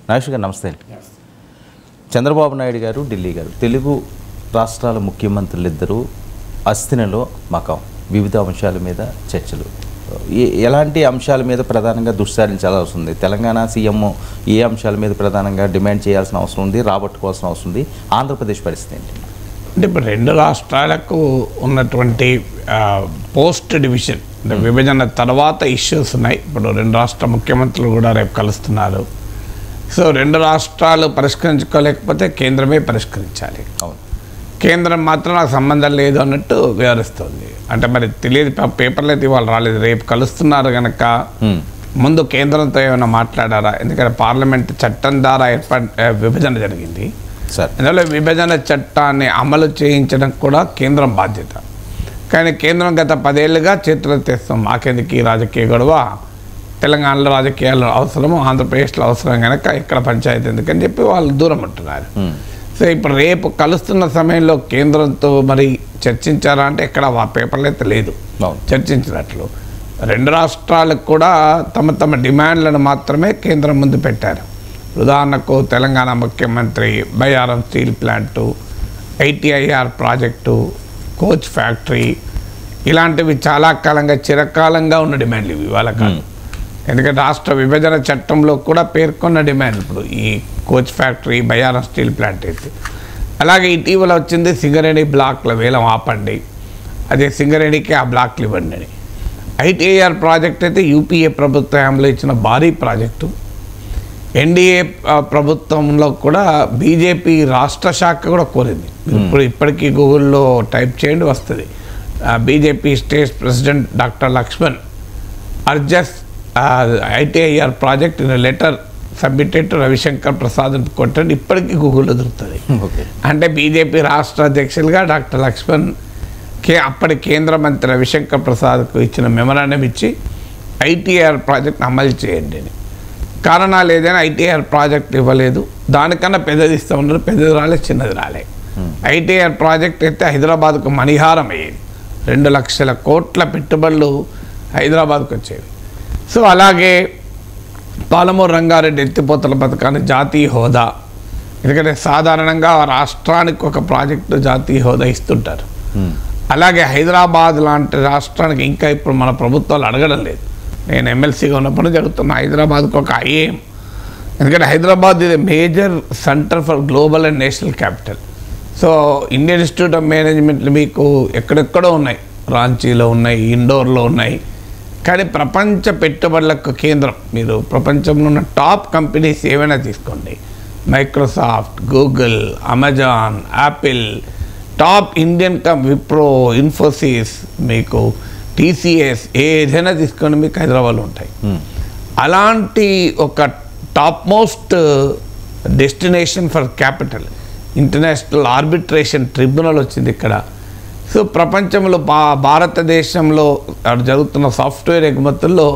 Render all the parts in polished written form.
నాగేష్ గారు నమస్తే. చంద్రబాబు నాయుడు గారు, ఢిల్లీ గారు, తెలుగు రాష్ట్రాల ముఖ్యమంత్రులు ఇద్దరు అస్థినలో మకాం, వివిధ అంశాల మీద చర్చలు. ఎలాంటి అంశాల మీద ప్రధానంగా దుస్సారించాల్సి వస్తుంది? తెలంగాణ సీఎం ఏ అంశాల మీద ప్రధానంగా డిమాండ్ చేయాల్సిన అవసరం ఉంది, రాబట్టుకోవాల్సిన అవసరం ఉంది? ఆంధ్రప్రదేశ్ పరిస్థితి ఏంటి? అంటే ఇప్పుడు రెండు రాష్ట్రాలకు ఉన్నటువంటి పోస్ట్ డివిజన్ విభజన తర్వాత ఇష్యూస్ ఉన్నాయి. ఇప్పుడు రెండు రాష్ట్ర ముఖ్యమంత్రులు కూడా రేపు కలుస్తున్నారు. సో రెండు రాష్ట్రాలు పరిష్కరించుకోలేకపోతే కేంద్రమే పరిష్కరించాలి. అవును, కేంద్రం మాత్రం నాకు సంబంధం లేదు అన్నట్టు వ్యవహరిస్తుంది. అంటే మరి తెలియదు, పేపర్లు అయితే ఇవాళ రాలేదు. రేపు కలుస్తున్నారు కనుక ముందు కేంద్రంతో ఏమైనా మాట్లాడారా? ఎందుకంటే పార్లమెంట్ చట్టం ద్వారా విభజన జరిగింది. అందువల్ల విభజన చట్టాన్ని అమలు చేయించడం కూడా కేంద్రం బాధ్యత. కానీ కేంద్రం గత 10 ఏళ్ళుగా చేతులు తెస్తాం, మాకెందుకు ఈ రాజకీయ గొడవ, తెలంగాణలో రాజకీయాలు అవసరము, ఆంధ్రప్రదేశ్లో అవసరం కనుక ఇక్కడ పంచాయతీ ఎందుకని చెప్పి వాళ్ళు దూరం ఉంటున్నారు. సో ఇప్పుడు రేపు కలుస్తున్న సమయంలో కేంద్రంతో మరి చర్చించారా అంటే ఎక్కడ ఆ పేపర్లు అయితే లేదు చర్చించినట్లు. రెండు రాష్ట్రాలకు కూడా తమ తమ డిమాండ్లను మాత్రమే కేంద్రం ముందు పెట్టారు. ఉదాహరణకు తెలంగాణ ముఖ్యమంత్రి Bayyaram steel plant, ITIR project, coach factory, ఇలాంటివి చాలా కాలంగా చిరకాలంగా ఉన్న డిమాండ్లు ఇవి ఇవాళ కాదు. ఎందుకంటే రాష్ట్ర విభజన చట్టంలో కూడా పేర్కొన్న డిమాండ్ ఇప్పుడు ఈ coach factory, Bayyaram steel plant అయితే. అలాగే ఇటీవల వచ్చింది సింగరేణి బ్లాక్ల వేలం ఆపండి, అదే సింగరేణికి ఆ బ్లాక్లు ఇవ్వండి అని. ఐటీఐఆర్ ప్రాజెక్ట్ అయితే యూపీఏ ప్రభుత్వంలో ఇచ్చిన భారీ ప్రాజెక్టు. ఎన్డీఏ ప్రభుత్వంలో కూడా బీజేపీ రాష్ట్ర శాఖ కూడా కోరింది. ఇప్పటికీ గూగుల్లో టైప్ చేయండి వస్తుంది. BJP state president doctor Lakshman urges ITIR project in letter submitted to Ravishankar Prasad కొట్టండి, ఇప్పటికీ గూగుల్లో దొరుకుతుంది. అంటే బీజేపీ రాష్ట్ర అధ్యక్షులుగా డాక్టర్ లక్ష్మణ్ అప్పటి కేంద్ర మంత్రి రవిశంకర్ ప్రసాద్కు ఇచ్చిన మెమరాండం ఇచ్చి ఐటీఐఆర్ ప్రాజెక్ట్ని అమలు చేయండి అని. కారణాలు ఏదైనా ఐటీఐఆర్ ప్రాజెక్ట్ ఇవ్వలేదు, దానికన్నా పెద్దది ఇస్తామన్నారు, పెద్దది రాలే, చిన్నది రాలే. ఐటీఐఆర్ ప్రాజెక్ట్ అయితే హైదరాబాద్కు మణిహారం అయ్యేది, 2 లక్షల కోట్ల పెట్టుబడులు హైదరాబాద్కు వచ్చేవి. సో అలాగే పాలమూరు రంగారెడ్డి ఎత్తిపోతల పథకాన్ని జాతీయ హోదా, ఎందుకంటే సాధారణంగా రాష్ట్రానికి ఒక ప్రాజెక్టు జాతీయ హోదా ఇస్తుంటారు. అలాగే హైదరాబాద్ లాంటి రాష్ట్రానికి ఇంకా ఇప్పుడు మన ప్రభుత్వాలు అడగడం లేదు. నేను ఎమ్మెల్సీగా ఉన్నప్పుడు జరుగుతున్న హైదరాబాద్కు ఒక ఐఏఎం, ఎందుకంటే హైదరాబాద్ ఇది major centre for global and national capital. So Indian institute of మేనేజ్మెంట్లు మీకు ఎక్కడెక్కడో ఉన్నాయి, రాంచీలో ఉన్నాయి, ఇండోర్లో ఉన్నాయి. కానీ ప్రపంచ పెట్టుబడులకు కేంద్రం. మీరు ప్రపంచంలో ఉన్న టాప్ కంపెనీస్ ఏవైనా తీసుకోండి, Microsoft, Google, Amazon, Apple, top Indian Wipro, Infosys, మీకు టీసీఎస్, ఏదైనా తీసుకొని మీకు హైదరాబాద్లో ఉంటాయి. అలాంటి ఒక top most destination for capital, international arbitration tribunal వచ్చింది ఇక్కడ. సో ప్రపంచంలో భారతదేశంలో జరుగుతున్న సాఫ్ట్వేర్ ఎగుమతుల్లో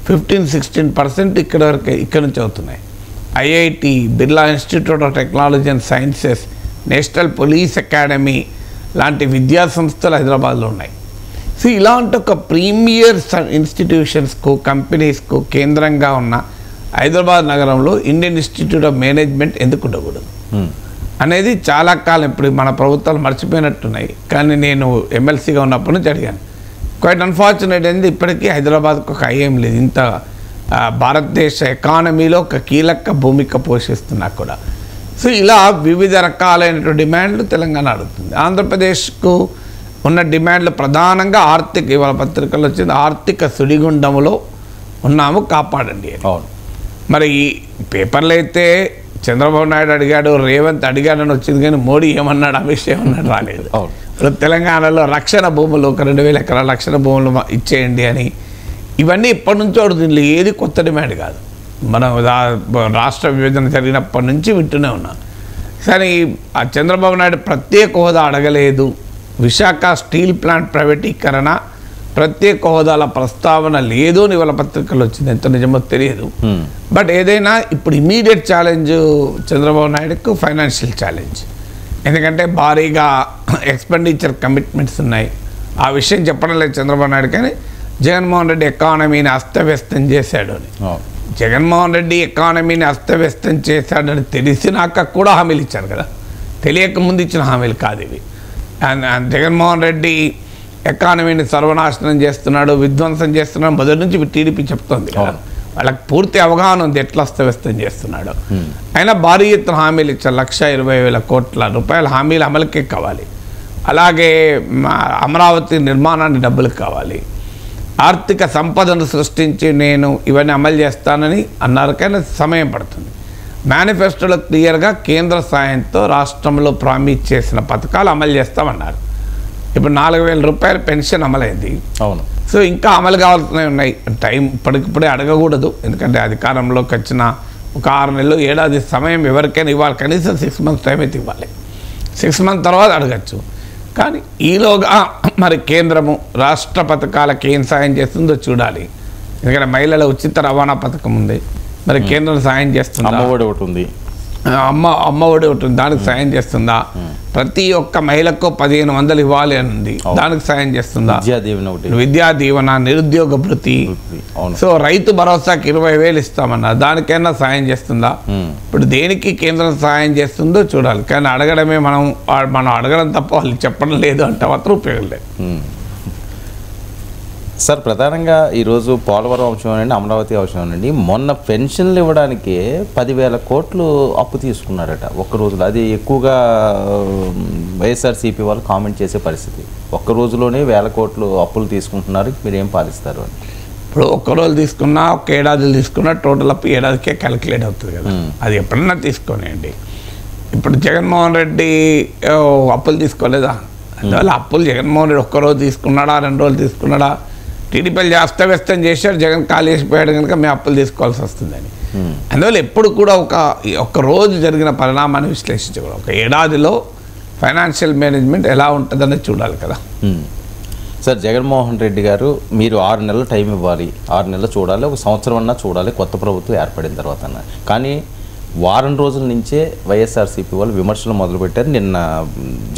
15-16% ఇక్కడ నుంచి అవుతున్నాయి. IIT, Birla institute of technology and sciences, national police academy లాంటి విద్యా సంస్థలు హైదరాబాద్లో ఉన్నాయి. సో ఇలాంటి ఒక ప్రీమియర్ ఇన్స్టిట్యూషన్స్కు, కంపెనీస్కు కేంద్రంగా ఉన్న హైదరాబాద్ నగరంలో ఇండియన్ ఇన్స్టిట్యూట్ ఆఫ్ మేనేజ్మెంట్ ఎందుకు ఉండకూడదు అనేది చాలా కాలం ఇప్పుడు మన ప్రభుత్వాలు మర్చిపోయినట్టున్నాయి. కానీ నేను ఎమ్మెల్సీగా ఉన్నప్పటి నుంచి అడిగాను. క్వైట్ అన్ఫార్చునేట్ అనేది ఇప్పటికీ హైదరాబాద్కు ఒక ఐఏం లేదు. ఇంత భారతదేశ ఎకానమీలో ఒక కీలక భూమిక పోషిస్తున్నా కూడా. సో ఇలా వివిధ రకాలైనటువంటి డిమాండ్లు తెలంగాణ అడుగుతుంది. ఆంధ్రప్రదేశ్కు ఉన్న డిమాండ్లు ప్రధానంగా ఆర్థిక, ఇవాళ పత్రికల్లో వచ్చింది, ఆర్థిక సుడిగుండంలో ఉన్నాము, కాపాడండి అని. మరి ఈ పేపర్లు అయితే చంద్రబాబు నాయుడు అడిగాడు, రేవంత్ అడిగాడని వచ్చింది, కానీ మోడీ ఏమన్నాడు, అమిత్ షా ఏమన్నాడు రాలేదు. తెలంగాణలో రక్షణ భూములు, ఒక 2000 ఎకరాల రక్షణ భూములు ఇచ్చేయండి అని, ఇవన్నీ ఇప్పటి నుంచో అడుగుతుంది. ఏది కొత్త డిమాండ్ కాదు, మనం రాష్ట్ర విభజన జరిగినప్పటి నుంచి వింటూనే ఉన్నాం. కానీ ఆ చంద్రబాబు నాయుడు ప్రత్యేక హోదా అడగలేదు, విశాఖ స్టీల్ ప్లాంట్ ప్రైవేటీకరణ ప్రత్యేక హోదాల ప్రస్తావన లేదు అని ఇవాళ పత్రికలు వచ్చింది. ఎంత నిజమో తెలియదు. బట్ ఏదైనా ఇప్పుడు ఇమీడియట్ ఛాలెంజ్ చంద్రబాబు నాయుడుకు ఫైనాన్షియల్ ఛాలెంజ్. ఎందుకంటే భారీగా ఎక్స్పెండిచర్ కమిట్మెంట్స్ ఉన్నాయి. ఆ విషయం చెప్పడం లేదు చంద్రబాబు నాయుడు, కానీ జగన్మోహన్ రెడ్డి ఎకానమీని అస్తవ్యస్తం చేశాడు అని. జగన్మోహన్ రెడ్డి ఎకానమీని అస్తవ్యస్తం చేశాడని తెలిసినాక కూడా హామీలు ఇచ్చారు కదా, తెలియక ముందు ఇచ్చిన హామీలు కాదు ఇవి. జగన్మోహన్ రెడ్డి ఎకానమీని సర్వనాశనం చేస్తున్నాడు, విధ్వంసం చేస్తున్నాడు మొదటి నుంచి టీడీపీ చెప్తోంది కదా, వాళ్ళకి పూర్తి అవగాహన ఉంది ఎట్లా అస్తవ్యస్తం చేస్తున్నాడు. అయినా భారీ ఎత్తున హామీలు ఇచ్చారు, 1,20,000 కోట్ల రూపాయల హామీలు అమలుకే కావాలి. అలాగే అమరావతి నిర్మాణానికి డబ్బులు కావాలి. ఆర్థిక సంపదను సృష్టించి నేను ఇవన్నీ అమలు చేస్తానని అన్నారు, కానీ సమయం పడుతుంది. మేనిఫెస్టోలో క్లియర్గా కేంద్ర సాయంతో రాష్ట్రంలో ప్రామిస్ చేసిన పథకాలు అమలు చేస్తామన్నారు. ఇప్పుడు 4,000 రూపాయల పెన్షన్ అమలైంది. అవును. సో ఇంకా అమలు కావాల్సినవి ఉన్నాయి. టైం ఇప్పటికిప్పుడే అడగకూడదు, ఎందుకంటే అధికారంలోకి వచ్చిన ఒక 6 నెలలు ఏడాది సమయం ఎవరికైనా ఇవ్వాలి, కనీసం 6 months టైం అయితే ఇవ్వాలి. 6 months తర్వాత అడగచ్చు. కానీ ఈలోగా మరి కేంద్రము రాష్ట్ర పథకాలకు ఏం సాయం చేస్తుందో చూడాలి. ఎందుకంటే మహిళల ఉచిత రవాణా పథకం ఉంది, మరి కేంద్రం సాయం చేస్తుందా? అమ్మఒడి ఒకటి ఉంది, అమ్మఒడి ఒకటి ఉంది, దానికి సాయం చేస్తుందా? ప్రతి ఒక్క మహిళకు 1,500 ఇవ్వాలి అని ఉంది, దానికి సాయం చేస్తుందా? విద్యా దీవెన, నిరుద్యోగ భృతి. సో రైతు భరోసాకి 20,000 ఇస్తామన్నారు, దానికైనా సాయం చేస్తుందా? ఇప్పుడు దేనికి కేంద్రం సాయం చేస్తుందో చూడాలి. కానీ అడగడమే మనం అడగడం తప్ప వాళ్ళు చెప్పడం లేదు అంటే మాత్రం ఉపయోగం లేదు. సార్, ప్రధానంగా ఈరోజు పోలవరం అంశం అనండి, అమరావతి అంశం అనండి, మొన్న పెన్షన్లు ఇవ్వడానికి 10,000 కోట్లు అప్పు తీసుకున్నారట ఒక్క రోజులో. అది ఎక్కువగా వైఎస్ఆర్సీపీ వాళ్ళు కామెంట్ చేసే పరిస్థితి. ఒక్క రోజులోనే 1,000 కోట్లు అప్పులు తీసుకుంటున్నారు, మీరేం పాలిస్తారు అని. ఇప్పుడు ఒక్కరోజు తీసుకున్నా, ఒక ఏడాది తీసుకున్నా టోటల్ అప్పు ఏడాదికే క్యాలిక్యులేట్ అవుతుంది కదా, అది ఎప్పుడన్నా తీసుకోనండి. ఇప్పుడు జగన్మోహన్ రెడ్డి అప్పులు తీసుకోలేదా? అందువల్ల అప్పులు జగన్మోహన్ రెడ్డి ఒక్కరోజు తీసుకున్నాడా, 2 రోజులు తీసుకున్నాడా? టీడీపీలు అస్తవ్యస్తం చేశారు, జగన్ ఖాళీ చేసిపోయాడు కనుక మేము అప్పులు తీసుకోవాల్సి వస్తుందని. అందువల్ల ఎప్పుడు కూడా ఒక రోజు జరిగిన పరిణామాన్ని విశ్లేషించకూడదు. ఒక ఏడాదిలో ఫైనాన్షియల్ మేనేజ్మెంట్ ఎలా ఉంటుందని చూడాలి కదా. సార్, జగన్మోహన్ రెడ్డి గారు మీరు 6 నెలలు టైం ఇవ్వాలి, 6 నెలలు చూడాలి, ఒక సంవత్సరం అన్నా చూడాలి కొత్త ప్రభుత్వం ఏర్పడిన తర్వాత అన్న. కానీ వారం రోజుల నుంచే వైఎస్ఆర్సీపీ వాళ్ళు విమర్శలు మొదలుపెట్టారు. నిన్న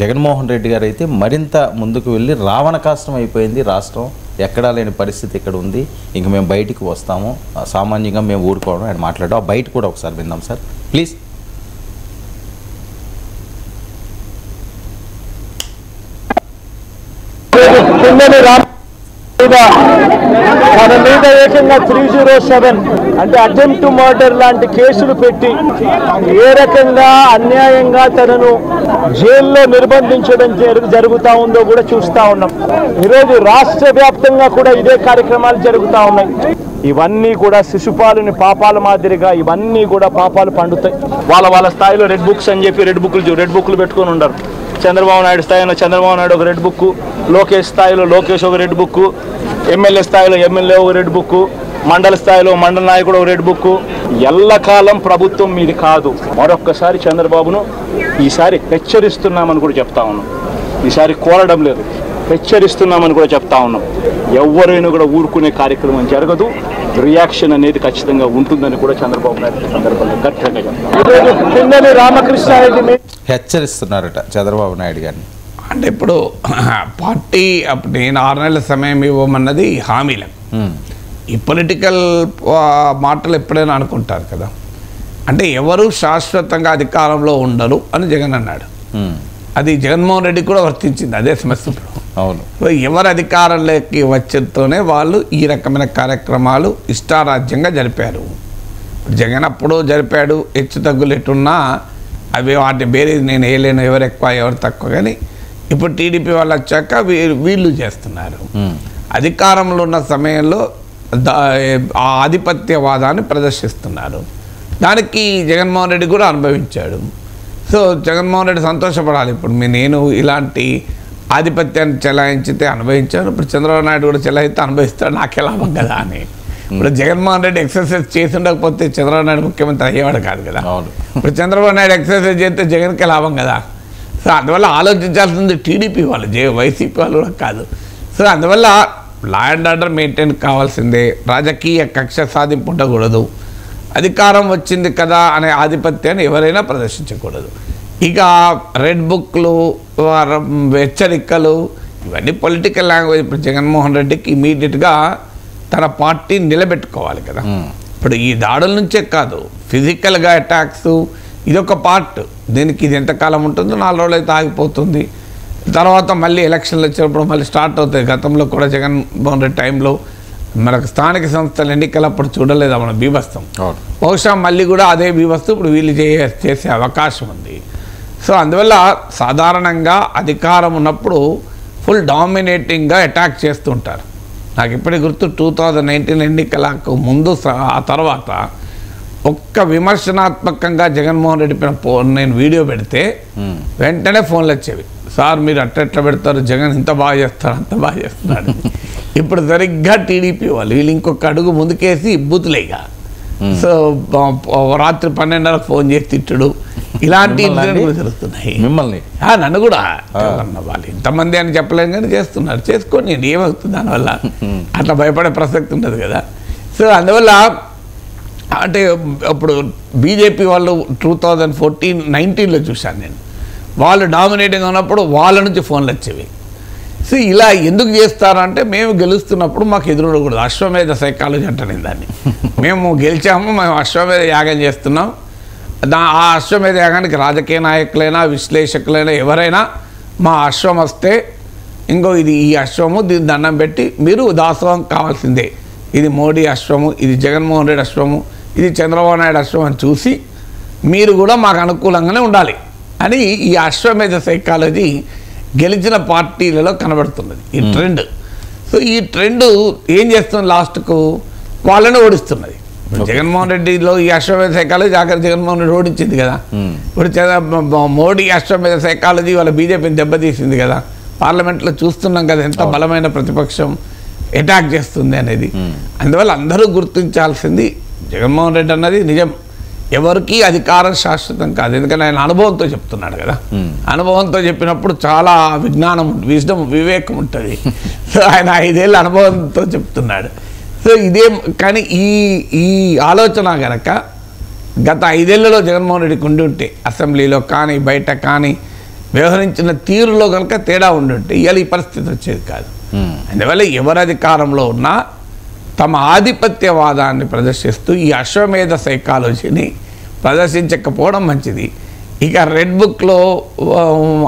జగన్మోహన్ రెడ్డి గారు అయితే మరింత ముందుకు వెళ్ళి రావణ కాష్టం అయిపోయింది రాష్ట్రం, ఎక్కడా లేని పరిస్థితి ఇక్కడ ఉంది, ఇంక మేము బయటికి వస్తాము, సామాన్యంగా మేము ఊరుకోవడం ఆయన మాట్లాడడం. ఆ బయట కూడా ఒకసారి విందాం సార్ ప్లీజ్. మన మీద ఏకంగా 307 అంటే అటెంప్ట్ టు మర్డర్ లాంటి కేసులు పెట్టి ఏ రకంగా అన్యాయంగా తనను జైల్లో నిర్బంధించడం జరుగుతూ ఉందో కూడా చూస్తూ ఉన్నాం. ఈరోజు రాష్ట్ర వ్యాప్తంగా కూడా ఇదే కార్యక్రమాలు జరుగుతూ ఉన్నాయి. ఇవన్నీ కూడా శిశుపాలుని పాపాల మాదిరిగా ఇవన్నీ కూడా పాపాలు పండుతాయి. వాళ్ళ స్థాయిలో రెడ్ బుక్స్ అని చెప్పి రెడ్ బుక్లు పెట్టుకొని ఉండరు. చంద్రబాబు నాయుడు స్థాయిలో చంద్రబాబు నాయుడు ఒక రెడ్ బుక్, లోకేష్ స్థాయిలో లోకేష్ ఒక రెడ్ బుక్, ఎమ్మెల్యే స్థాయిలో ఎమ్మెల్యే ఒక రెడ్ బుక్, మండల స్థాయిలో మండల నాయకుడు ఒక రెడ్ బుక్. ఎల్లకాలం ప్రభుత్వం మీది కాదు. మరొక్కసారి చంద్రబాబును ఈసారి హెచ్చరిస్తున్నామని కూడా చెప్తా ఉన్నాం. ఈసారి కోరడం లేదు, హెచ్చరిస్తున్నామని కూడా చెప్తా ఉన్నాం. ఎవరైనా కూడా ఊరుకునే కార్యక్రమం జరగదు, రియాక్షన్ అనేది ఖచ్చితంగా ఉంటుందని కూడా చంద్రబాబు నాయుడు సందర్భంగా గట్టిగా చెప్తారు. పిన్నెల్లి రామకృష్ణారెడ్డి హెచ్చరిస్తున్నారట చంద్రబాబు నాయుడు గారిని. అంటే ఇప్పుడు పార్టీ అప్పుడు నేను 6 నెలల సమయం ఇవ్వమన్నది హామీలకు. ఈ పొలిటికల్ మాటలు ఎప్పుడైనా అనుకుంటారు కదా, అంటే ఎవరు శాశ్వతంగా అధికారంలో ఉండరు అని జగన్ అన్నాడు. అది జగన్మోహన్ రెడ్డి కూడా వర్తించింది, అదే సమస్య. అవును, ఎవరు అధికారంలోకి వచ్చేతోనే వాళ్ళు ఈ రకమైన కార్యక్రమాలు ఇష్టారాజ్యంగా జరిపారు. జగన్ అప్పుడు జరిపాడు, హెచ్చు తగ్గులు ఎట్టున్నా అవి వాటిని వేరే నేను వేయలేను, ఎవరు ఎక్కువ ఎవరు తక్కువ. కానీ ఇప్పుడు టీడీపీ వాళ్ళు వచ్చాక వీళ్ళు చేస్తున్నారు. అధికారంలో ఉన్న సమయంలో ఆ ఆధిపత్యవాదాన్ని ప్రదర్శిస్తున్నారు. దానికి జగన్మోహన్ రెడ్డి కూడా అనుభవించాడు. సో జగన్మోహన్ రెడ్డి సంతోషపడాలి. ఇప్పుడు నేను ఇలాంటి ఆధిపత్యాన్ని చెలాయించితే అనుభవించాను, ఇప్పుడు చంద్రబాబు నాయుడు కూడా చెలాయితే అనుభవిస్తాడు, నాకే లాభం కదా అని. ఇప్పుడు జగన్మోహన్ రెడ్డి ఎక్సర్సైజ్ చేసి ఉండకపోతే చంద్రబాబు నాయుడు ముఖ్యమంత్రి అయ్యేవాడు కాదు కదా. ఇప్పుడు చంద్రబాబు నాయుడు ఎక్సర్సైజ్ చేస్తే జగన్కే లాభం కదా. సో అందువల్ల ఆలోచించాల్సింది టీడీపీ వాళ్ళు, వైసీపీ వాళ్ళు కూడా కాదు. సో అందువల్ల లా అండ్ ఆర్డర్ మెయింటైన్ కావాల్సిందే, రాజకీయ కక్ష సాధింపు ఉండకూడదు, అధికారం వచ్చింది కదా అనే ఆధిపత్యాన్ని ఎవరైనా ప్రదర్శించకూడదు. ఇక రెడ్ బుక్లు, హెచ్చరికలు ఇవన్నీ పొలిటికల్ లాంగ్వేజ్. ఇప్పుడు జగన్మోహన్ రెడ్డికి ఇమీడియట్గా తన పార్టీ నిలబెట్టుకోవాలి కదా. ఇప్పుడు ఈ దాడుల నుంచే కాదు, ఫిజికల్గా అటాక్స్ ఇదొక పార్ట్. దీనికి ఇది ఎంతకాలం ఉంటుందో 4 రోజులు అయితే ఆగిపోతుంది. తర్వాత మళ్ళీ ఎలక్షన్లు వచ్చినప్పుడు మళ్ళీ స్టార్ట్ అవుతాయి. గతంలో కూడా జగన్మోహన్ రెడ్డి టైంలో మనకు స్థానిక సంస్థల ఎన్నికలప్పుడు చూడలేదా మన బీభత్సం. బహుశా మళ్ళీ కూడా అదే బీభత్సం ఇప్పుడు వీళ్ళు చేసే అవకాశం ఉంది. సో అందువల్ల సాధారణంగా అధికారం ఉన్నప్పుడు ఫుల్ డామినేటింగ్గా అటాక్ చేస్తుంటారు. నాకు ఇప్పటికి గుర్తు 2019 ఎన్నికలకు ముందు ఆ తర్వాత ఒక్క విమర్శనాత్మకంగా జగన్మోహన్ రెడ్డి పైన నేను వీడియో పెడితే వెంటనే ఫోన్లు వచ్చేవి. సార్ మీరు అట్లా పెడతారు, జగన్ ఇంత బాగా చేస్తారు, అంత బాగా చేస్తున్నాడు. ఇప్పుడు సరిగ్గా టీడీపీ వాళ్ళు వీళ్ళు ఇంకొక అడుగు ముందుకేసి బూతులేగా. సో రాత్రి 12:30 ఫోన్ చేసి తిట్టుడు, ఇలాంటి ఇన్సిడెంట్లు జరుగుతున్నాయి. మిమ్మల్ని నన్ను కూడా వాళ్ళు ఇంతమంది అని చెప్పలేం కానీ చేస్తున్నారు. చేసుకొని ఏమవుతుంది దానివల్ల, అట్లా భయపడే ప్రసక్తి ఉండదు కదా. సో అందువల్ల అంటే అప్పుడు బీజేపీ వాళ్ళు 2014-19లో చూశాను నేను, వాళ్ళు డామినేటింగ్ ఉన్నప్పుడు వాళ్ళ నుంచి ఫోన్లు వచ్చేవి. సో ఇలా ఎందుకు చేస్తారంటే మేము గెలుస్తున్నప్పుడు మాకు ఎదురుడకూడదు. అశ్వమేధ సైకాలజీ అంటాను దాన్ని. మేము గెలిచాము, మేము అశ్వమేధ యాగం చేస్తున్నాం. ఆ అశ్వమేధ యాగానికి రాజకీయ నాయకులైనా విశ్లేషకులైనా ఎవరైనా మా అశ్వం వస్తే ఇంకో ఈ అశ్వము దీన్ని దండం పెట్టి మీరు దాసోహం కావాల్సిందే, ఇది మోడీ అశ్వము, ఇది జగన్మోహన్ రెడ్డి అశ్వము, ఇది చంద్రబాబు నాయుడు అశ్వం అని చూసి మీరు కూడా మాకు అనుకూలంగానే ఉండాలి అని ఈ అశ్వమేధ సైకాలజీ గెలిచిన పార్టీలలో కనబడుతున్నది ఈ ట్రెండ్. సో ఈ ట్రెండ్ ఏం చేస్తుంది, లాస్ట్కు వాళ్ళని ఓడిస్తున్నది. జగన్మోహన్ రెడ్డిలో ఈ అశ్వమేధ సైకాలజీ ఆఖరి జగన్మోహన్ రెడ్డి ఓడించింది కదా. ఇప్పుడు మోడీ అశ్వమేధ సైకాలజీ వాళ్ళ బీజేపీని దెబ్బతీసింది కదా. పార్లమెంట్లో చూస్తున్నాం కదా ఎంత బలమైన ప్రతిపక్షం అటాక్ చేస్తుంది అనేది. అందువల్ల అందరూ గుర్తించాల్సింది జగన్మోహన్ రెడ్డి అన్నది నిజం, ఎవరికి అధికారం శాశ్వతం కాదు. ఎందుకంటే ఆయన అనుభవంతో చెప్తున్నాడు కదా. అనుభవంతో చెప్పినప్పుడు చాలా విజ్ఞానం వివేకం ఉంటుంది. సో ఆయన 5 ఏళ్ళ అనుభవంతో చెప్తున్నాడు. సో ఇదే కానీ ఈ ఆలోచన కనుక గత 5 ఏళ్లలో జగన్మోహన్ రెడ్డికి ఉండి ఉంటే, అసెంబ్లీలో కానీ బయట కానీ వ్యవహరించిన తీరులో కనుక తేడా ఉండి ఉంటే ఇవాళ ఈ పరిస్థితి వచ్చేది కాదు. అందువల్ల ఎవరు అధికారంలో ఉన్నా తమ ఆధిపత్యవాదాన్ని ప్రదర్శిస్తూ ఈ అశ్వమేధ సైకాలజీని ప్రదర్శించకపోవడం మంచిది. ఇక రెడ్ బుక్లో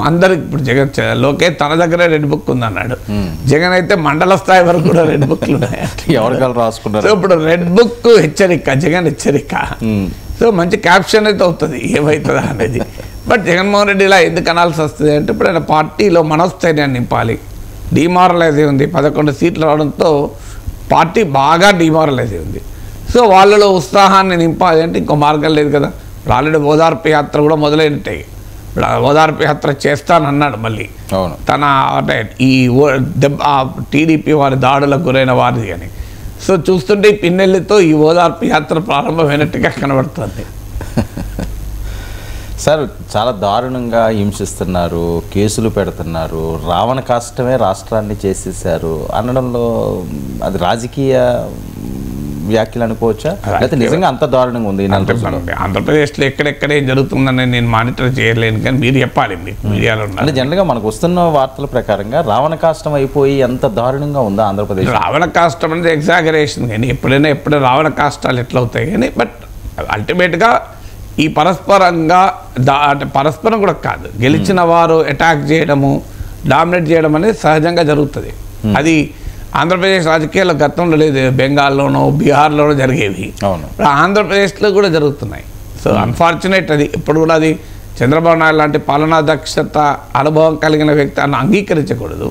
అందరికి ఇప్పుడు జగన్ లోకేష్ తన దగ్గరే రెడ్ బుక్ ఉందన్నాడు. జగన్ అయితే మండల స్థాయి వరకు కూడా రెడ్ బుక్లు ఉన్నాయి. ఎవరికాలు రాసుకున్నారు. సో ఇప్పుడు రెడ్ బుక్ హెచ్చరిక, జగన్ హెచ్చరిక. సో మంచి క్యాప్షన్ అయితే అవుతుంది ఏమవుతుందా అనేది. బట్ జగన్మోహన్ రెడ్డి ఇలా ఎందుకు అనాల్సి వస్తుంది అంటే ఇప్పుడు ఆయన పార్టీలో మనోస్థైర్యాన్ని నింపాలి. డిమారలైజ్ ఉంది, 11 సీట్లు రావడంతో పార్టీ బాగా డిమారలైజ్ ఉంది. సో వాళ్ళలో ఉత్సాహాన్ని నింపాలి అంటే ఇంకో మార్గం లేదు కదా. ఇప్పుడు ఆల్రెడీ ఓదార్పు యాత్ర కూడా మొదలైనట్టాయి. ఇప్పుడు ఓదార్పు యాత్ర చేస్తానన్నాడు మళ్ళీ తన అంటే ఈ టీడీపీ వారి దాడులకు గురైన వారిది అని. సో చూస్తుంటే ఈ పిన్నెల్లితో ఈ ఓదార్పు యాత్ర ప్రారంభమైనట్టుగా కనబడుతుంది. సార్ చాలా దారుణంగా హింసిస్తున్నారు, కేసులు పెడుతున్నారు, రావణ కాష్టమే రాష్ట్రాన్ని చేసేసారు అనడంలో అది రాజకీయ వ్యాఖ్యలు అనుకోవచ్చా, లేకపోతే నిజంగా అంత దారుణంగా ఉంది? ఆంధ్రప్రదేశ్లో ఎక్కడెక్కడే జరుగుతుందని నేను మానిటర్ చేయలేను, కానీ మీరు చెప్పాలి, మీకు మీడియాలో అంటే జనరల్గా మనకు వస్తున్న వార్తల ప్రకారంగా రావణ కాష్టం అయిపోయి ఎంత దారుణంగా ఉందా ఆంధ్రప్రదేశ్? రావణ కాష్టం అనేది ఎగ్జాగరేషన్, కానీ ఎప్పుడైనా రావణ కాష్టాలు ఎట్లా అవుతాయి కానీ, బట్ అల్టిమేట్గా ఈ పరస్పరంగా అంటే పరస్పరం కూడా కాదు, గెలిచిన వారు అటాక్ చేయడము, డామినేట్ చేయడం అనేది సహజంగా జరుగుతుంది. అది ఆంధ్రప్రదేశ్ రాజకీయాల్లో గతంలో లేదు, బెంగాల్లోనో బీహార్లోనో జరిగేవి, ఆంధ్రప్రదేశ్లో కూడా జరుగుతున్నాయి. సో అన్ఫార్చునేట్ అది. ఇప్పుడు కూడా అది చంద్రబాబు నాయుడు లాంటి పాలనా దక్షత అనుభవం కలిగిన వ్యక్తి అని అంగీకరించకూడదు.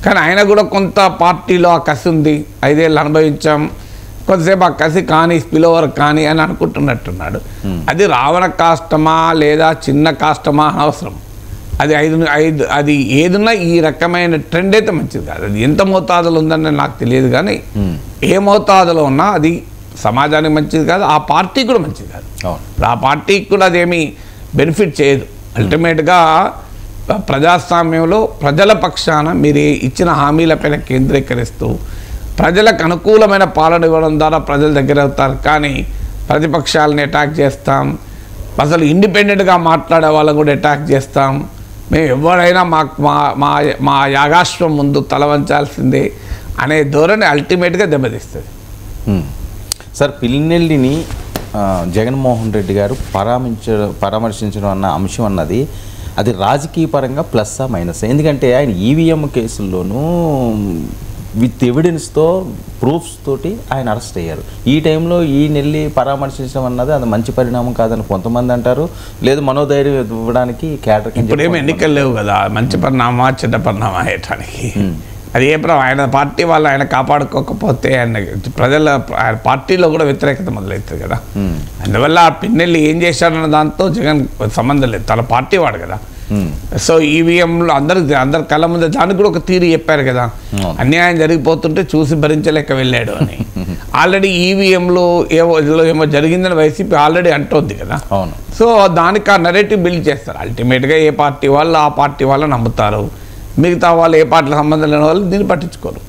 కానీ ఆయన కూడా కొంత పార్టీలో ఆ కసి ఉంది, 5 ఏళ్ళు అనుభవించాం, కొంతసేపు ఆ కసి కానీ స్పిల్ ఓవర్ కానీ అని అనుకుంటున్నట్టున్నాడు. అది రావణ కాష్టమా లేదా చిన్న కాష్టమా అనవసరం. అది అది ఏదున్నా ఈ రకమైన ట్రెండ్ అయితే మంచిది కాదు. అది ఎంత మోతాదులో ఉందని నాకు తెలియదు, కానీ ఏ మోతాదులో ఉన్నా అది సమాజానికి మంచిది కాదు, ఆ పార్టీకి కూడా మంచిది కాదు. ఆ పార్టీకి కూడా అదేమీ బెనిఫిట్ చేయదు. అల్టిమేట్గా ప్రజాస్వామ్యంలో ప్రజల పక్షాన మీరు ఇచ్చిన హామీలపైన కేంద్రీకరిస్తూ ప్రజలకు అనుకూలమైన పాలన ఇవ్వడం ద్వారా ప్రజల దగ్గర అవుతారు. కానీ ప్రతిపక్షాలని అటాక్ చేస్తాం, అసలు ఇండిపెండెంట్గా మాట్లాడే వాళ్ళని కూడా అటాక్ చేస్తాం, మేము ఎవరైనా మా యాగాశ్వం ముందు తల వంచాల్సిందే అనే ధోరణి అల్టిమేట్గా దెబ్బతీస్తుంది. సార్ పిన్నెల్లిని జగన్మోహన్ రెడ్డి గారు పరామర్శించడం అన్న అంశం అన్నది అది రాజకీయ పరంగా ప్లస్సా మైనస్? ఎందుకంటే ఆయన ఈవీఎం కేసుల్లోనూ విత్ ఎవిడెన్స్తో ప్రూఫ్స్ తోటి ఆయన అరెస్ట్ అయ్యారు. ఈ టైంలో నెల్లి పరామర్శించడం అన్నది అది మంచి పరిణామం కాదని కొంతమంది అంటారు, లేదు మనోధైర్యం ఇవ్వడానికి క్యాడర్. ఇప్పుడేమి ఎన్నికలు లేవు కదా, మంచి పరిణామా చెడ్డ పరిణామా అయ్యటానికి. అది ఆయన పార్టీ వాళ్ళు ఆయన కాపాడుకోకపోతే ఆయన ఆయన పార్టీలో కూడా వ్యతిరేకత మొదలవుతుంది కదా. అందువల్ల ఆ పిన్నెల్లి ఏం చేశాడన్న దాంతో జగన్ సంబంధం లేదు, తన పార్టీ వాడు కదా. సో ఈవీఎంలో అందరి కళ్ళ ముందు దానికి కూడా ఒక థియరీ చెప్పారు కదా, అన్యాయం జరిగిపోతుంటే చూసి భరించలేక వెళ్ళాడు అని. ఆల్రెడీ ఈవీఎంలో ఏమో జరిగిందని వైసీపీ ఆల్రెడీ అంటోంది కదా. సో దానికి ఆ నెరేటివ్ బిల్డ్ చేస్తారు. అల్టిమేట్గా ఏ పార్టీ వాళ్ళు ఆ పార్టీ వాళ్ళు నమ్ముతారు, మిగతా వాళ్ళు ఏ పార్టీలకు సంబంధం లేని వాళ్ళు దీన్ని పట్టించుకోరు.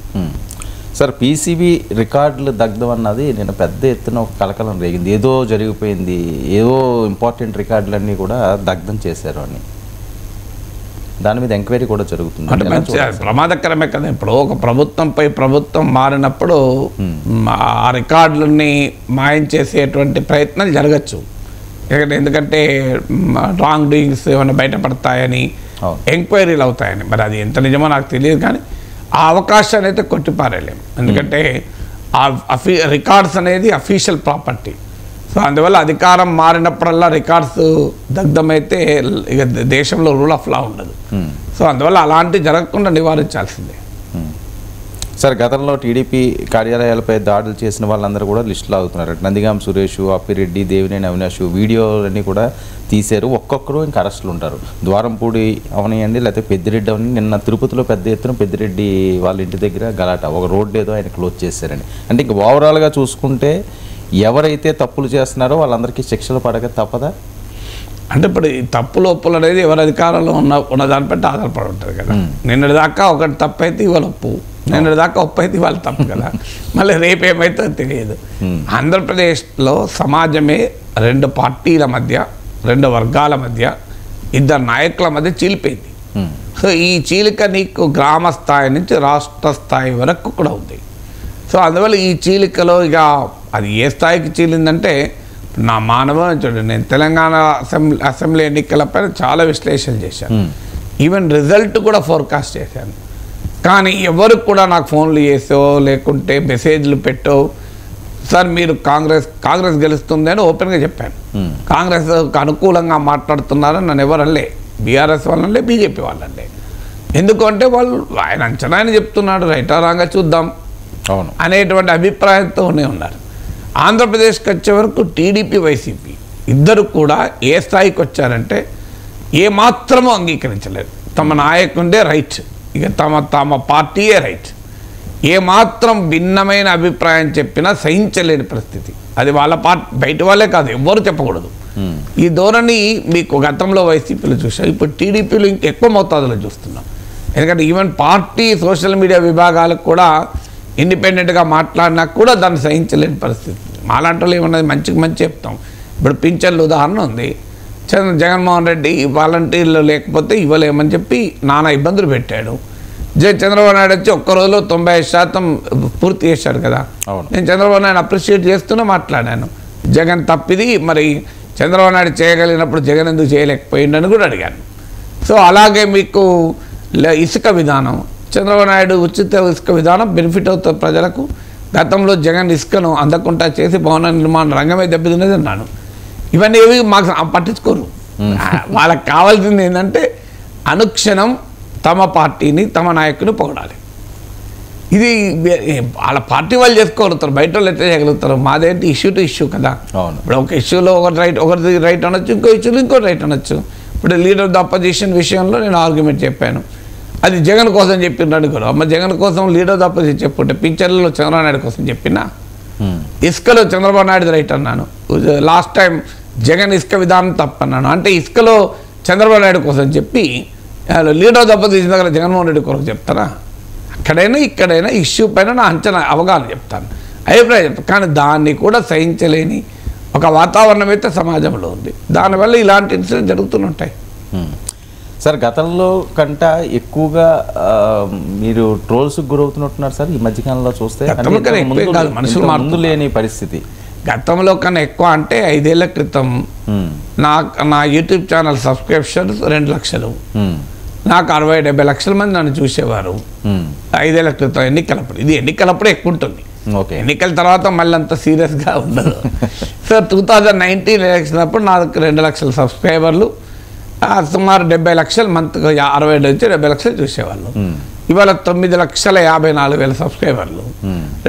సార్ పీసీబీ రికార్డులు దగ్ధం అన్నది నేను పెద్ద ఎత్తున ఒక కలకలం రేగింది. ఏదో జరిగిపోయింది, ఏదో ఇంపార్టెంట్ రికార్డులన్నీ కూడా దగ్ధం చేశారు అని, దాని మీద ఎంక్వైరీ కూడా జరుగుతుంది. అంటే మంచి ప్రమాదకరమే కదా. ఇప్పుడు ఒక ప్రభుత్వంపై ప్రభుత్వం మారినప్పుడు ఆ రికార్డులని మాయం చేసేటువంటి ప్రయత్నాలు జరగచ్చు. ఎందుకంటే రాంగ్ డూయింగ్స్ ఏమైనా బయటపడతాయని, ఎంక్వైరీలు అవుతాయని. మరి అది ఎంత నిజమో నాకు తెలియదు, కానీ ఆ అవకాశాన్ని అయితే కొట్టిపారేలేము. ఎందుకంటే ఆ రికార్డ్స్ అనేది అఫీషియల్ ప్రాపర్టీ. సో అందువల్ల అధికారం మారినప్పుడల్లా రికార్డ్స్ దగ్ధమైతే ఇక దేశంలో రూల్ ఆఫ్ లా ఉండదు. సో అందువల్ల అలాంటి జరగకుండా నివారించాల్సిందే. సార్ గతంలో టీడీపీ కార్యాలయాలపై దాడులు చేసిన వాళ్ళందరూ కూడా లిస్టులో అవుతున్నారు. నందిగాం సురేష్, అప్పిరెడ్డి, దేవినేని అవినాష్ వీడియోలన్నీ కూడా తీశారు. ఒక్కొక్కరు ఇంకా అరెస్టులు ఉంటారు. ద్వారంపూడి అవనియండి, లేకపోతే పెద్దిరెడ్డి అవని. నిన్న తిరుపతిలో పెద్ద ఎత్తున పెద్దిరెడ్డి వాళ్ళ ఇంటి దగ్గర గలాట, ఒక రోడ్డు ఏదో ఆయన క్లోజ్ చేశారని. అంటే ఇంక ఓవరాల్గా చూసుకుంటే ఎవరైతే తప్పులు చేస్తున్నారో వాళ్ళందరికీ శిక్షలు పడక తప్పదా? అంటే ఇప్పుడు ఈ తప్పులు ఒప్పులు అనేది ఎవరి అధికారంలో ఉన్న దాన్ని బట్టి ఆధారపడి ఉంటుంది కదా. నిన్నటి దాకా ఒకటి తప్పు అయితే ఇవాళ ఒప్పు, నిన్నటి దాకా ఒప్పు అయితే ఇవాళ తప్పు కదా. మళ్ళీ రేపు ఏమైతే తెలియదు. ఆంధ్రప్రదేశ్లో సమాజమే రెండు పార్టీల మధ్య, రెండు వర్గాల మధ్య, ఇద్దరు నాయకుల మధ్య చీలిపోయింది. సో ఈ చీలిక నీకు గ్రామ స్థాయి నుంచి రాష్ట్ర స్థాయి వరకు కూడా ఉంది. సో అందువల్ల ఈ చీలికలో ఇక అది ఏ స్థాయికి చీలిందంటే, నా మానవం చూడండి, నేను తెలంగాణ అసెంబ్లీ ఎన్నికలపైన చాలా విశ్లేషణ చేశాను. ఈవెన్ రిజల్ట్ కూడా ఫోర్కాస్ట్ చేశాను. కానీ ఎవరు కూడా నాకు ఫోన్లు చేసో లేకుంటే మెసేజ్లు పెట్టో, సార్ మీరు కాంగ్రెస్ గెలుస్తుంది అని ఓపెన్గా చెప్పాను. కాంగ్రెస్కి అనుకూలంగా మాట్లాడుతున్నారని నన్ను ఎవరల్లే, బీఆర్ఎస్ వాళ్ళంటే బీజేపీ వాళ్ళంటే. ఎందుకంటే వాళ్ళు ఆయన అంచనా అని చెప్తున్నాడు, రైటా రాంగా చూద్దాం అనేటువంటి అభిప్రాయంతోనే ఉన్నారు. ఆంధ్రప్రదేశ్కి వచ్చే వరకు టీడీపీ వైసీపీ ఇద్దరు కూడా ఏ స్థాయికి వచ్చారంటే ఏమాత్రమూ అంగీకరించలేదు. తమ నాయకుడే రైట్, ఇక తమ పార్టీయే రైట్. ఏమాత్రం భిన్నమైన అభిప్రాయం చెప్పినా సహించలేని పరిస్థితి. అది వాళ్ళ పార్టీ, బయట వాళ్ళే కాదు, ఎవ్వరు చెప్పకూడదు. ఈ ధోరణి మీకు గతంలో వైసీపీలో చూసాం, ఇప్పుడు టీడీపీలో ఇంకెక్కువ మోతాదులో చూస్తున్నాం. ఎందుకంటే ఈవెన్ పార్టీ సోషల్ మీడియా విభాగాలకు కూడా ఇండిపెండెంట్గా మాట్లాడినా కూడా దాన్ని సహించలేని పరిస్థితి. మాలాంటి వాళ్ళు ఏమన్నది మంచికి మంచి చెప్తాం. ఇప్పుడు పింఛన్లు ఉదాహరణ ఉంది. జగన్మోహన్ రెడ్డి వాలంటీర్లు లేకపోతే ఇవ్వలేమని చెప్పి నానా ఇబ్బందులు పెట్టాడు. చంద్రబాబు నాయుడు వచ్చి ఒక్క రోజులో 95% పూర్తి చేశాడు కదా. నేను చంద్రబాబు నాయుడు అప్రిషియేట్ చేస్తూనే మాట్లాడాను. జగన్ తప్పిది, మరి చంద్రబాబు నాయుడు చేయగలిగినప్పుడు జగన్ ఎందుకు చేయలేకపోయిండని కూడా అడిగాను. సో అలాగే మీకు ఇసుక విధానం, చంద్రబాబు నాయుడు ఉచిత ఇసుక విధానం బెనిఫిట్ అవుతుంది ప్రజలకు. గతంలో జగన్ ఇసుకను అందకుండా చేసి భవన నిర్మాణ రంగమే దెబ్బతిన్నది అన్నాను. ఇవన్నీ ఏవి మాకు పట్టించుకోరు. వాళ్ళకి కావాల్సింది ఏంటంటే అనుక్షణం తమ పార్టీని, తమ నాయకుని పొగడాలి. ఇది వాళ్ళ పార్టీ వాళ్ళు చేసుకోగలుగుతారు, బయట వాళ్ళు ఎట్లా చేయగలుగుతారు? మాదేంటి ఇష్యూ టు ఇష్యూ కదా. ఇప్పుడు ఒక ఇష్యూలో ఒకటి రైట్ అనొచ్చు, ఇంకో ఇష్యూలో ఇంకోటి రైట్ అనొచ్చు. ఇప్పుడు లీడర్ ఆఫ్ ద అపోజిషన్ విషయంలో నేను ఆర్గ్యుమెంట్ చెప్పాను, అది జగన్ కోసం చెప్పిండ్రు కూడా. అమ్మ జగన్ కోసం లీడర్ ఆఫ్ అపోజిషన్ చెప్పుంటే పింఛన్లలో చంద్రబాబు నాయుడు కోసం చెప్పినా, ఇసుకలో చంద్రబాబు నాయుడు రైట్ అన్నాను. లాస్ట్ టైం జగన్ ఇసుక విధానం తప్పన్నాను. అంటే ఇసుకలో చంద్రబాబు నాయుడు కోసం చెప్పి లీడర్ ఆఫ్ ద అపోజిషన్ దగ్గర జగన్మోహన్ రెడ్డి కొరకు చెప్తారా? అక్కడైనా ఇక్కడైనా ఇష్యూ పైన నా అంచనా అవగాహన చెప్తాను, అభిప్రాయం చెప్తాను. కానీ దాన్ని కూడా సహించలేని ఒక వాతావరణం అయితే సమాజంలో ఉంది. దానివల్ల ఇలాంటి ఇన్సిడెంట్ జరుగుతుంటాయి. సార్ గతంలో కంట ఎక్కువగా మీరు ట్రోల్స్కి గురవుతున్నట్టున్నారు సార్ ఈ మధ్యకాలంలో చూస్తే. గతంలో కన్నా ఎక్కువ కాదు, మనుషులు ముందు లేని పరిస్థితి. గతంలో కన్నా ఎక్కువ అంటే 5 ఏళ్ల క్రితం నా యూట్యూబ్ ఛానల్ సబ్స్క్రిప్షన్స్ 2 లక్షలు, నాకు 60-70 లక్షల మంది నన్ను చూసేవారు 5 ఏళ్ల క్రితం ఎన్నికలప్పుడు. ఇది ఎన్నికలప్పుడే ఎక్కువ ఉంటుంది, ఎన్నికల తర్వాత మళ్ళీ అంత సీరియస్గా ఉండదు. సో 2019 ఎలక్షన్ అప్పుడు నాకు 2 లక్షల సబ్స్క్రైబర్లు, సుమారు 70 లక్షలు మంత్గా 60 నుంచి 70 లక్షలు చూసేవాళ్ళు. ఇవాళ 9,54,000 సబ్స్క్రైబర్లు,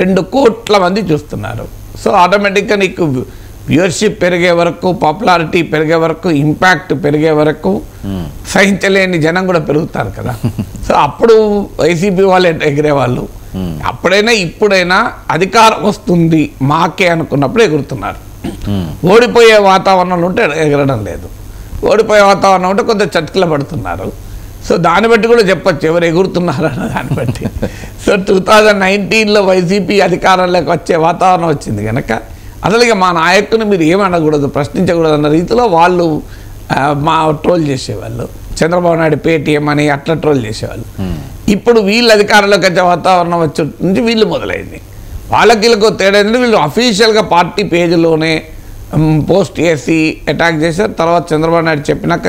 2 కోట్ల మంది చూస్తున్నారు. సో ఆటోమేటిక్గా నీకు వ్యూవర్షిప్ పెరిగే వరకు, పాపులారిటీ పెరిగే వరకు, ఇంపాక్ట్ పెరిగే వరకు సహించలేని జనం కూడా పెరుగుతారు కదా. సో అప్పుడు వైసీపీ వాళ్ళు ఎగిరేవాళ్ళు. అప్పుడైనా ఇప్పుడైనా అధికారం వస్తుంది మాకే అనుకున్నప్పుడు ఎగురుతున్నారు. ఓడిపోయే వాతావరణంలో ఉంటే ఎగరడం లేదు, ఓడిపోయే వాతావరణం ఉంటే కొంత చట్కలు పడుతున్నారు. సో దాన్ని బట్టి కూడా చెప్పచ్చు ఎవరు ఎగురుతున్నారు అన్న దాన్ని బట్టి. సో 2019లో వైసీపీ అధికారంలోకి వచ్చే వాతావరణం వచ్చింది కనుక అసలు ఇక మా నాయకుని మీరు ఏమనకూడదు, ప్రశ్నించకూడదు అన్న రీతిలో వాళ్ళు మా ట్రోల్ చేసేవాళ్ళు. చంద్రబాబు నాయుడు పేటీఎం అని అట్లా ట్రోల్ చేసేవాళ్ళు. ఇప్పుడు వీళ్ళు అధికారంలోకి వచ్చే వాతావరణం వచ్చే నుంచి వీళ్ళు మొదలైంది. వాళ్ళకి వీళ్ళకు తేడా ఏంటంటే వీళ్ళు అఫీషియల్గా పార్టీ పేజీలోనే పోస్ట్ చేసి అటాక్ చేశారు. తర్వాత చంద్రబాబు నాయుడు చెప్పినాక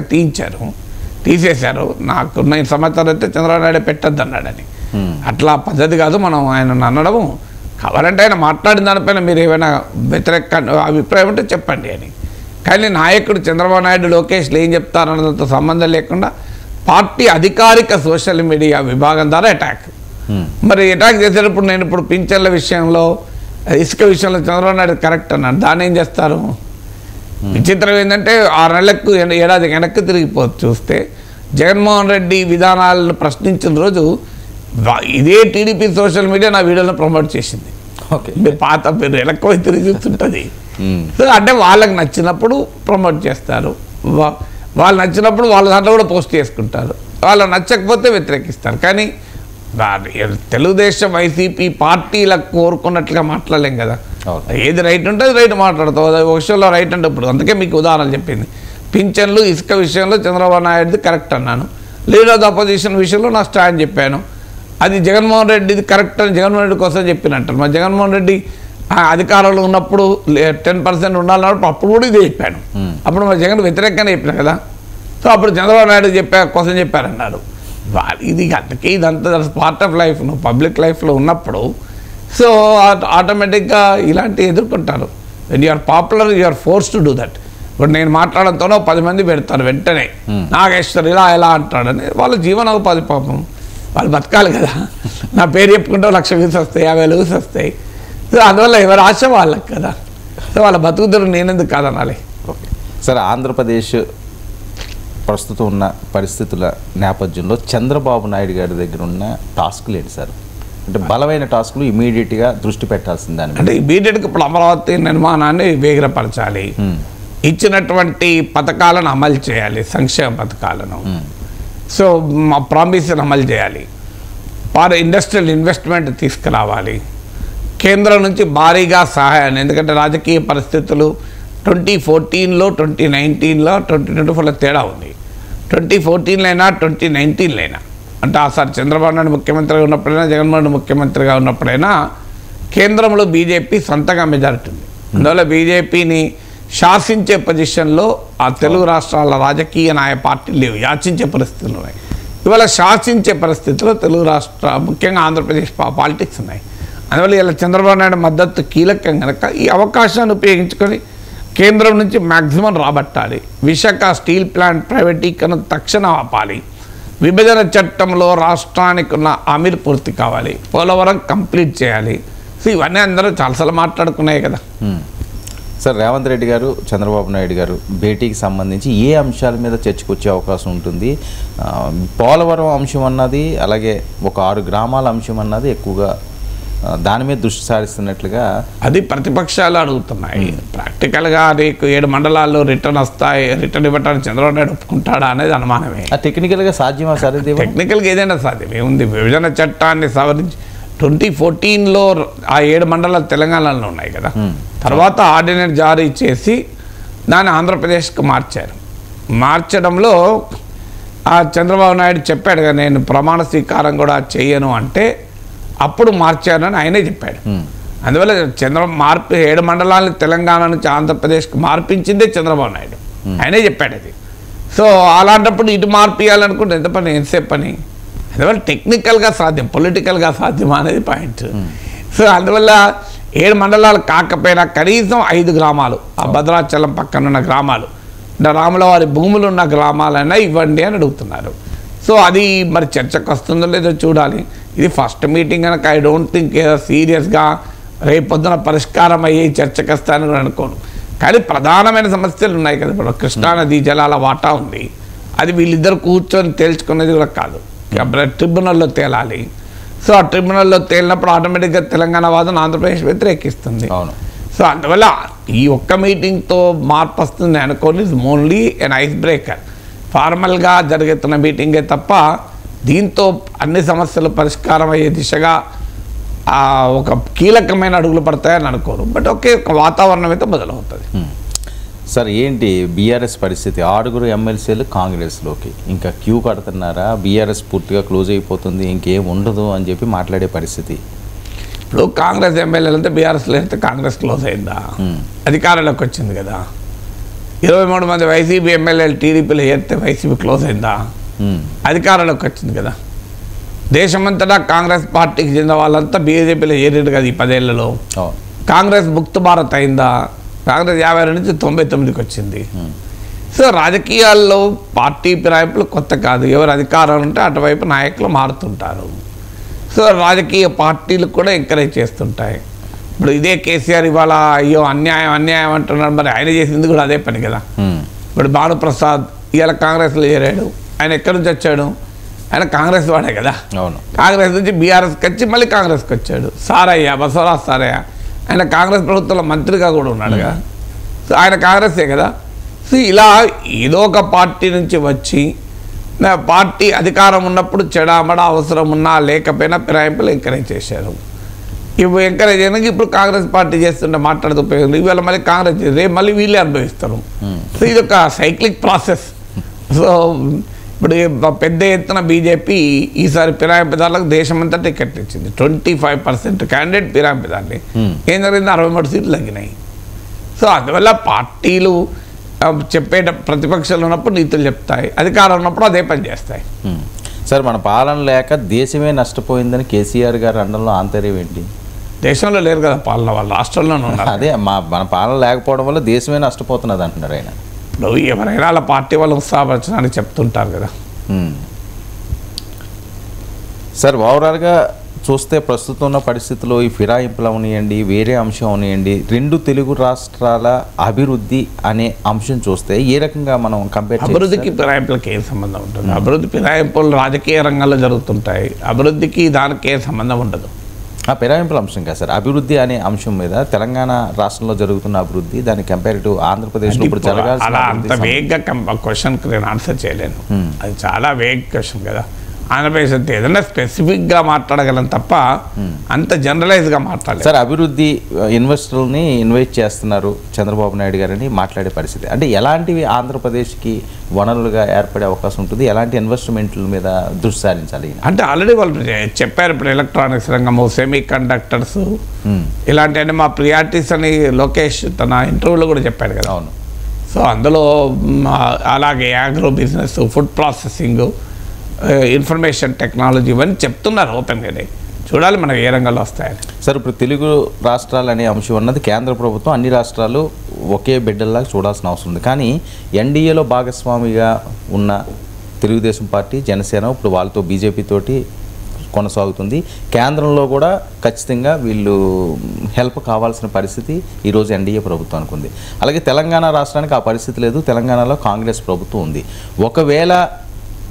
తీసేశారు. నాకున్న సమాచారం అయితే చంద్రబాబు నాయుడు పెట్టద్దు అన్నాడని. అట్లా పద్ధతి కాదు మనం ఆయన అనడము. కావాలంటే ఆయన మాట్లాడిన దానిపైన మీరు ఏమైనా వ్యతిరేక అభిప్రాయం ఉంటే చెప్పండి అని. కానీ నాయకుడు చంద్రబాబు నాయుడు లోకేష్లు ఏం చెప్తారన్నదంతో సంబంధం లేకుండా పార్టీ అధికారిక సోషల్ మీడియా విభాగం ద్వారా అటాక్. మరి అటాక్ చేసేటప్పుడు నేను ఇప్పుడు పింఛన్ల విషయంలో, ఇసుక విషయంలో చంద్రబాబు నాయుడు కరెక్ట్ అన్నాడు. దాన్ని ఏం చేస్తారు? విచిత్రం ఏంటంటే 6 నెలలకు ఏడాది వెనక్కి తిరిగిపోవచ్చు చూస్తే జగన్మోహన్ రెడ్డి విధానాలను ప్రశ్నించిన రోజు ఇదే టీడీపీ సోషల్ మీడియా నా వీడియోలను ప్రమోట్ చేసింది. మీరు పాత పేరు వెనక్కి తిరిగి చూస్తుంటుంది. సో అంటే వాళ్ళకి నచ్చినప్పుడు ప్రమోట్ చేస్తారు, వాళ్ళు నచ్చినప్పుడు వాళ్ళ దాంట్లో కూడా పోస్ట్ చేసుకుంటారు, వాళ్ళు నచ్చకపోతే వ్యతిరేకిస్తారు. కానీ తెలుగుదేశం వైసీపీ పార్టీలకు కోరుకున్నట్లుగా మాట్లాడలేం కదా. ఏది రైట్ ఉంటే అది రైట్ మాట్లాడతావు. ఒక విషయంలో రైట్ అంటే ఇప్పుడు అందుకే మీకు ఉదాహరణ చెప్పింది. పింఛన్లు ఇసుక విషయంలో చంద్రబాబు నాయుడుది కరెక్ట్ అన్నాను, లీడర్ ఆఫ్ ద అపోజిషన్ విషయంలో నా స్టాండ్ చెప్పాను. అది జగన్మోహన్ రెడ్డిది కరెక్ట్ అని జగన్మోహన్ రెడ్డి కోసం చెప్పినట్టు. మరి జగన్మోహన్ రెడ్డి అధికారంలో ఉన్నప్పుడు 10% ఉండాలన్నప్పుడు అప్పుడు కూడా ఇదే చెప్పాను. అప్పుడు మరి జగన్ వ్యతిరేకంగానే చెప్పినా కదా. సో అప్పుడు చంద్రబాబు నాయుడు కోసం చెప్పారన్నారు. ఇది అందుకే ఇదంతా పార్ట్ ఆఫ్ లైఫ్. నువ్వు పబ్లిక్ లైఫ్లో ఉన్నప్పుడు సో ఆటోమేటిక్గా ఇలాంటివి ఎదుర్కొంటారు. When you're popular you're force to do that. ఇప్పుడు నేను మాట్లాడడంతోనో 10 మంది పెడతారు వెంటనే, నాగేశ్వర్ ఇలా అంటాడని. వాళ్ళ జీవనోపాధి పాపం, వాళ్ళు బతకాలి కదా. నా పేరు చెప్పుకుంటే 1,00,000 వ్యూస్ వస్తాయి, 50,000 వ్యూస్ వస్తాయి. సో అందువల్ల ఎవరు ఆశ వాళ్ళకి కదా. సో వాళ్ళ బతుకుదరు నేనెందుకు కాదనాలి. ఓకే సార్, ఆంధ్రప్రదేశ్ ప్రస్తుతం ఉన్న పరిస్థితుల నేపథ్యంలో చంద్రబాబు నాయుడు గారి దగ్గర ఉన్న టాస్క్లు ఏంటి సార్? అంటే బలమైన టాస్క్లు ఇమీడియట్గా దృష్టి పెట్టాల్సింది దాని అంటే ఇమీడియట్గా ఇప్పుడు అమరావతి నిర్మాణాన్ని వేగరపరచాలి, ఇచ్చినటువంటి పథకాలను అమలు చేయాలి, సంక్షేమ పథకాలను. సో మా ప్రామిస్ని అమలు చేయాలి, ఇండస్ట్రియల్ ఇన్వెస్ట్మెంట్ తీసుకురావాలి, కేంద్రం నుంచి భారీగా సహాయాన్ని. ఎందుకంటే రాజకీయ పరిస్థితులు 2014లో 2019లో 2024లో తేడా ఉంది. 2014లో అయినా 2019లో అయినా అంటే ఆసారి చంద్రబాబు నాయుడు ముఖ్యమంత్రిగా ఉన్నప్పుడైనా జగన్మోహన్ రెడ్డి ముఖ్యమంత్రిగా ఉన్నప్పుడైనా కేంద్రంలో బీజేపీ సొంతగా మెజారిటీ ఉంది. అందువల్ల బీజేపీని శాసించే పొజిషన్లో ఆ తెలుగు రాష్ట్రాల రాజకీయ పార్టీలు లేవు, యాచించే పరిస్థితులు ఉన్నాయి. ఇవాళ శాసించే పరిస్థితుల్లో తెలుగు రాష్ట్ర ముఖ్యంగా ఆంధ్రప్రదేశ్ పాలిటిక్స్ ఉన్నాయి. అందువల్ల ఇలా చంద్రబాబు నాయుడు మద్దతు కీలకం కనుక ఈ అవకాశాన్ని ఉపయోగించుకొని కేంద్రం నుంచి మ్యాక్సిమం రాబట్టాలి. విశాఖ స్టీల్ ప్లాంట్ ప్రైవేటీకరణ తక్షణం ఆపాలి, విభజన చట్టంలో రాష్ట్రానికి ఉన్న హామీలు పూర్తి కావాలి, పోలవరం కంప్లీట్ చేయాలి. సో ఇవన్నీ అందరూ చాలాసార్లు మాట్లాడుకున్నాయి కదా. సార్, రేవంత్ రెడ్డి గారు చంద్రబాబు నాయుడు గారు భేటీకి సంబంధించి ఏ అంశాల మీద చర్చకొచ్చే అవకాశం ఉంటుంది? పోలవరం అంశం అన్నది, అలాగే ఒక 6 గ్రామాల అంశం అన్నది ఎక్కువగా దాని మీద దృష్టి సారిస్తున్నట్లుగా అది ప్రతిపక్షాలు అడుగుతున్నాయి. ప్రాక్టికల్గా నీకు 7 మండలాల్లో రిటర్న్ వస్తాయి, రిటర్న్ ఇవ్వటానికి చంద్రబాబు నాయుడు ఒప్పుకుంటాడా అనేది అనుమానమే. టెక్నికల్గా సాధ్యమా సార్? టెక్నికల్గా ఏదైనా సాధ్యమే ఉంది. విభజన చట్టాన్ని సవరించి 2014లో ఆ 7 మండలాలు తెలంగాణలో ఉన్నాయి కదా. తర్వాత ఆర్డినెన్స్ జారీ చేసి దాన్ని ఆంధ్రప్రదేశ్కి మార్చారు. మార్చడంలో ఆ చంద్రబాబు నాయుడు చెప్పాడు కదా, నేను ప్రమాణ స్వీకారం కూడా చేయను అంటే అప్పుడు మార్చానని ఆయనే చెప్పాడు. అందువల్ల మార్పు 7 మండలాలను తెలంగాణ నుంచి ఆంధ్రప్రదేశ్కి మార్పించిందే చంద్రబాబు నాయుడు, ఆయనే చెప్పాడు అది. సో అలాంటప్పుడు ఇటు మార్పియాలనుకుంటే ఎంత పని, ఎంతసేపు పని? అందువల్ల టెక్నికల్గా సాధ్యం, పొలిటికల్గా సాధ్యమా అనేది పాయింట్. సో అందువల్ల 7 మండలాలు కాకపోయినా కనీసం 5 గ్రామాలు, ఆ భద్రాచలం పక్కన ఉన్న గ్రామాలు, రాముల వారి భూములు ఉన్న గ్రామాలైనా ఇవ్వండి అని అడుగుతున్నారు. సో అది మరి చర్చకు వస్తుందో లేదో చూడాలి. ఇది ఫస్ట్ మీటింగ్ కనుక ఐ డోంట్ థింక్ ఏదో సీరియస్గా రేపొద్దున పరిష్కారం అయ్యే చర్చకు వస్తానని అనుకోను. కానీ ప్రధానమైన సమస్యలు ఉన్నాయి కదా. ఇప్పుడు కృష్ణానదీ జలాల వాటా ఉంది, అది వీళ్ళిద్దరు కూర్చొని తేల్చుకునేది కూడా కాదు, ట్రిబ్యునల్లో తేలాలి. సో ఆ ట్రిబ్యునల్లో తేలినప్పుడు ఆటోమేటిక్గా తెలంగాణ వాదన ఆంధ్రప్రదేశ్ వ్యతిరేకిస్తుంది. సో అందువల్ల ఈ ఒక్క మీటింగ్తో మార్పు వస్తుంది అనుకోని ఓన్లీ ఎన్ ఐస్ బ్రేకర్, ఫార్మల్గా జరుగుతున్న మీటింగే తప్ప దీంతో అన్ని సమస్యలు పరిష్కారం అయ్యే దిశగా ఒక కీలకమైన అడుగులు పడతాయని అనుకోరు. బట్ ఒకే ఒక వాతావరణం అయితే మొదలవుతుంది. సార్ ఏంటి బీఆర్ఎస్ పరిస్థితి? 6 ఎమ్మెల్సీలు కాంగ్రెస్లోకి, ఇంకా క్యూ కడుతున్నారా? బీఆర్ఎస్ పూర్తిగా క్లోజ్ అయిపోతుంది, ఇంకేం ఉండదు అని చెప్పి మాట్లాడే పరిస్థితి. ఇప్పుడు కాంగ్రెస్ ఎమ్మెల్యేలు అంతా బీఆర్ఎస్లో అయితే కాంగ్రెస్ క్లోజ్ అయిందా? అధికారంలోకి వచ్చింది కదా. 23 మంది వైసీపీ ఎమ్మెల్యేలు టీడీపీలో చేస్తే వైసీపీ క్లోజ్ అయిందా? అధికారంలోకి వచ్చింది కదా. దేశమంతటా కాంగ్రెస్ పార్టీకి చెందిన వాళ్ళంతా బీజేపీలో చేరారు కదా ఈ 10 ఏళ్లలో. కాంగ్రెస్ ముక్త భారత్ అయిందా? కాంగ్రెస్ 52 నుంచి 99కి వచ్చింది. సో రాజకీయాల్లో పార్టీ ఫిరాయింపులు కొత్త కాదు, ఎవరు అధికారం ఉంటే అటువైపు నాయకులు మారుతుంటారు. సో రాజకీయ పార్టీలు కూడా ఎంకరేజ్ చేస్తుంటాయి. ఇప్పుడు ఇదే కేసీఆర్ ఇవాళ అయ్యో అన్యాయం అన్యాయం అంటున్నాడు, మరి ఆయన చేసింది కూడా అదే పని కదా. ఇప్పుడు భానుప్రసాద్ ఇవాళ కాంగ్రెస్లో చేరాడు, ఆయన ఎక్కడి నుంచి వచ్చాడు? ఆయన కాంగ్రెస్ వాడే కదా. కాంగ్రెస్ నుంచి బీఆర్ఎస్కి వచ్చి మళ్ళీ కాంగ్రెస్కి వచ్చాడు. సారయ్య, బసవరాజ్ సారయ్య, ఆయన కాంగ్రెస్ ప్రభుత్వంలో మంత్రిగా కూడా ఉన్నాడు కదా. సో ఆయన కాంగ్రెసే కదా. సో ఇలా ఏదో ఒక పార్టీ నుంచి వచ్చి పార్టీ అధికారం ఉన్నప్పుడు చెడామడ అవసరం ఉన్నా లేకపోయినా ఫిరాయింపులు ఎంకరేజ్ చేశారు. ఇప్పుడు ఎంకరేజ్ చేయడానికి ఇప్పుడు కాంగ్రెస్ పార్టీ చేస్తుంటే మాట్లాడుతూ ఉపయోగం, ఇవాళ మళ్ళీ కాంగ్రెస్ రేపు మళ్ళీ వీళ్ళే అనుభవిస్తారు. సో ఇది ఒక సైక్లిక్ ప్రాసెస్. సో ఇప్పుడు పెద్ద ఎత్తున బీజేపీ ఈసారి ఫిరాయింపుదారులకు దేశమంతా టికెట్ ఇచ్చింది. 25% క్యాండిడేట్ ఫిరాయింపుదారులు. ఏం జరిగింది? 63 సీట్లు తగ్గినాయి. సో అందువల్ల పార్టీలు చెప్పే ప్రతిపక్షాలు ఉన్నప్పుడు నీతులు చెప్తాయి, అధికారం ఉన్నప్పుడు అదే పని చేస్తాయి. సార్ మన పాలన లేక దేశమే నష్టపోయిందని కేసీఆర్ గారు అనడంలో ఆంతర్యం ఏంటి? దేశంలో లేరు కదా పాలన, వాళ్ళు రాష్ట్రంలోనే ఉన్నారు. అదే మన పాలన లేకపోవడం వల్ల దేశమే నష్టపోతున్నది అంటున్నారు ఆయన. ఇప్పుడు ఎవరైనా వాళ్ళ పార్టీ వాళ్ళు ఉత్సాహపరచడానికి చెప్తుంటారు కదా. సార్ ఓవరాల్గా చూస్తే ప్రస్తుతం ఉన్న పరిస్థితుల్లో ఈ ఫిరాయింపులు అవనియండి, వేరే అంశం అవనియండి, 2 తెలుగు రాష్ట్రాల అభివృద్ధి అనే అంశం చూస్తే ఏ రకంగా మనం కంపేర్ చేయాలి? అభివృద్ధికి ఫిరాయింపులకి ఏం సంబంధం ఉంటుంది? అభివృద్ధి ఫిరాయింపులు రాజకీయ రంగంలో జరుగుతుంటాయి, అభివృద్ధికి దానికి ఏం సంబంధం ఉండదు. ఆ ఫిరాయింపుల అంశం కాదు సార్, అభివృద్ధి అనే అంశం మీద తెలంగాణ రాష్ట్రంలో జరుగుతున్న అభివృద్ధి దాని కంపారిటివ్ ఆంధ్రప్రదేశ్లో ఇప్పుడు జరగాల్సిన అలా అంత వేగ్గా క్వశ్చన్కి నేను ఆన్సర్ చేయలేను. అది చాలా వేగ్ క్వశ్చన్ కదా. ఆంధ్రప్రదేశ్ అంటే ఏదైనా స్పెసిఫిక్గా మాట్లాడగలం తప్ప అంత జనరలైజ్గా మాట్లాడలేదు. సార్ అభివృద్ధి ఇన్వెస్టర్ని ఇన్వైట్ చేస్తున్నారు చంద్రబాబు నాయుడు గారని మాట్లాడే పరిస్థితి, అంటే ఎలాంటివి ఆంధ్రప్రదేశ్కి వనరులుగా ఏర్పడే అవకాశం ఉంటుంది? ఎలాంటి ఇన్వెస్ట్మెంట్ల మీద దృష్టి సారించాలి అంటే ఆల్రెడీ వాళ్ళు చెప్పారు. ఇప్పుడు ఎలక్ట్రానిక్స్ రంగము, సెమీ కండక్టర్స్ ఇలాంటివన్నీ మా ప్రియారిటీస్ అని లోకేష్ తన ఇంటర్వ్యూలో కూడా చెప్పాడు కదా. అవును. సో అందులో అలాగే agro business, food processing, information technology ఇవన్నీ చెప్తున్నారు ఓపెన్గానే. చూడాలి మనం ఏ రంగంలో వస్తాయని. సార్ ఇప్పుడు తెలుగు రాష్ట్రాలు అనే అంశం అన్నది కేంద్ర ప్రభుత్వం అన్ని రాష్ట్రాలు ఒకే బిడ్డల్లాగా చూడాల్సిన అవసరం ఉంది. కానీ ఎన్డీఏలో భాగస్వామిగా ఉన్న తెలుగుదేశం పార్టీ, జనసేన ఇప్పుడు వాళ్ళతో బీజేపీ తోటి కొనసాగుతుంది. కేంద్రంలో కూడా ఖచ్చితంగా వీళ్ళు హెల్ప్ కావాల్సిన పరిస్థితి ఈరోజు ఎన్డీఏ ప్రభుత్వానికి ఉంది. అలాగే తెలంగాణ రాష్ట్రానికి ఆ పరిస్థితి లేదు, తెలంగాణలో కాంగ్రెస్ ప్రభుత్వం ఉంది. ఒకవేళ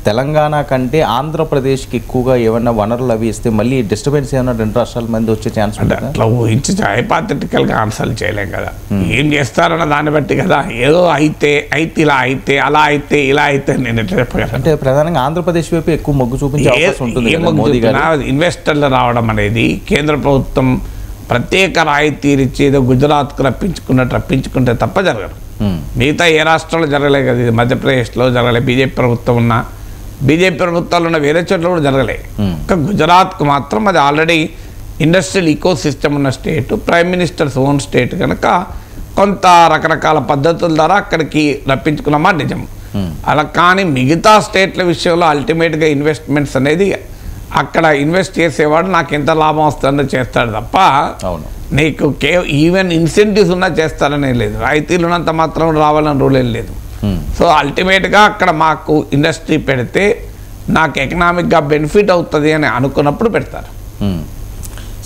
తెలంగాణ కంటే ఆంధ్రప్రదేశ్కి ఎక్కువగా ఏమన్నా వనరులు అవి ఇస్తే మళ్ళీ డిస్టర్బెన్స్ ఏమన్నా 2 రాష్ట్రాల మంది వచ్చే ఛాన్స్ అంటే అట్లా ఊహించి హైపాథెటికల్గా ఆన్సర్లు చేయలేం కదా. ఏం చేస్తారన్న దాన్ని బట్టి కదా. ఏదో అయితే ఇలా అయితే అలా అయితే ఇలా అయితే నేను ఎట్లా చెప్పగలను? అంటే ప్రధానంగా ఆంధ్రప్రదేశ్ వైపు ఎక్కువ మొగ్గు చూపించే అవకాశం ఉంటుంది. మోదీ గారు ఇన్వెస్టర్లు రావడం అనేది కేంద్ర ప్రభుత్వం ప్రత్యేక రాయితీరిచ్చి ఏదో గుజరాత్కు రప్పించుకుంటే తప్ప జరగదు. మిగతా ఏ రాష్ట్రంలో జరగలేదు కదా. ఇది మధ్యప్రదేశ్లో జరగలేదు, బీజేపీ ప్రభుత్వం ఉన్నా బీజేపీ ప్రభుత్వాలు ఉన్న వేరే చోట్ల కూడా జరగలే. ఇంకా గుజరాత్కు మాత్రం అది ఆల్రెడీ ఇండస్ట్రియల్ ఈకో సిస్టమ్ ఉన్న state, prime ministers own state కనుక కొంత రకరకాల పద్ధతుల ద్వారా అక్కడికి రప్పించుకున్నామా నిజం. అలా కానీ మిగతా స్టేట్ల విషయంలో అల్టిమేట్గా ఇన్వెస్ట్మెంట్స్ అనేది అక్కడ ఇన్వెస్ట్ చేసేవాడు నాకు ఎంత లాభం వస్తుందో చేస్తాడు తప్ప నీకు ఈవెన్ ఇన్సెంటివ్స్ ఉన్నా చేస్తారనే లేదు, రాయితీలు ఉన్నంత మాత్రం రావాలని రూల్ ఏం లేదు. సో అల్టిమేట్గా అక్కడ మాకు ఇండస్ట్రీ పెడితే నాకు ఎకనామిక్గా బెనిఫిట్ అవుతుంది అని అనుకున్నప్పుడు పెడతారు.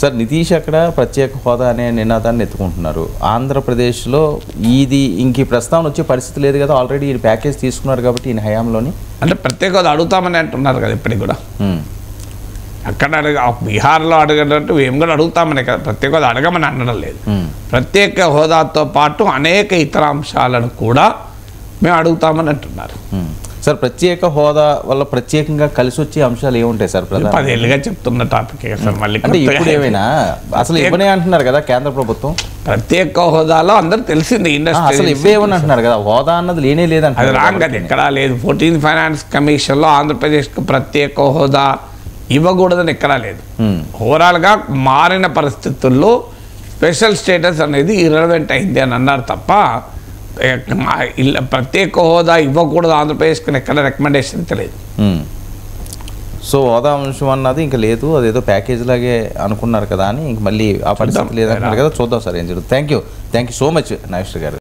సార్ నితీష్ అక్కడ ప్రత్యేక హోదా అనే నినాదాన్ని ఎత్తుకుంటున్నారు. ఆంధ్రప్రదేశ్లో ఇది ఇంక ప్రస్తావన వచ్చే పరిస్థితి లేదు కదా, ఆల్రెడీ ఈ ప్యాకేజ్ తీసుకున్నారు కాబట్టి ఈయన హయాంలోని. అంటే ప్రత్యేక హోదా అడుగుతామని అంటున్నారు కదా ఇప్పటికి కూడా. అక్కడ బీహార్లో అడగడంటూ ఏం కూడా అడుగుతామనే కదా, ప్రత్యేక హోదా అడగమని అనడం లేదు. ప్రత్యేక హోదాతో పాటు అనేక ఇతర అంశాలను కూడా మేము అడుగుతామని అంటున్నారు. సార్ ప్రత్యేక హోదా వల్ల ప్రత్యేకంగా కలిసి వచ్చే అంశాలు ఏముంటాయి సార్? 10 ఏళ్ళుగా చెప్తున్న టాపిక్ సార్. మళ్ళీ అంటే ఇప్పుడు ఏమైనా అసలు ఇవ్వనే అంటున్నారు కదా కేంద్ర ప్రభుత్వం. ప్రత్యేక హోదాలో అందరూ తెలిసింది ఇండస్ట్రీ అసలు ఇవ్వేమని అంటున్నారు కదా, హోదా అన్నది లేనే లేదంటే అది రాంగ్. అది ఎక్కడా లేదు. 14th ఫైనాన్స్ కమిషన్లో ఆంధ్రప్రదేశ్కు ప్రత్యేక హోదా ఇవ్వకూడదని ఎక్కడా లేదు. ఓవరాల్గా మారిన పరిస్థితుల్లో స్పెషల్ స్టేటస్ అనేది ఇర్రెలవెంట్ అయింది అని అన్నారు తప్ప ప్రత్యేక హోదా ఇవ్వకూడదు ఆంధ్రప్రదేశ్కి ఎక్కడ రికమెండేషన్ తెలియదు. సో హోదా అంశం అన్నది ఇంకా లేదు, అదేదో ప్యాకేజ్ లాగే అనుకున్నారు కదా అని ఇంక మళ్ళీ ఆ పరిస్థితి లేదన్నారు కదా. చూద్దాం సార్ ఏం జరుగుతుంది. Thank you so much Nageshwar గారు.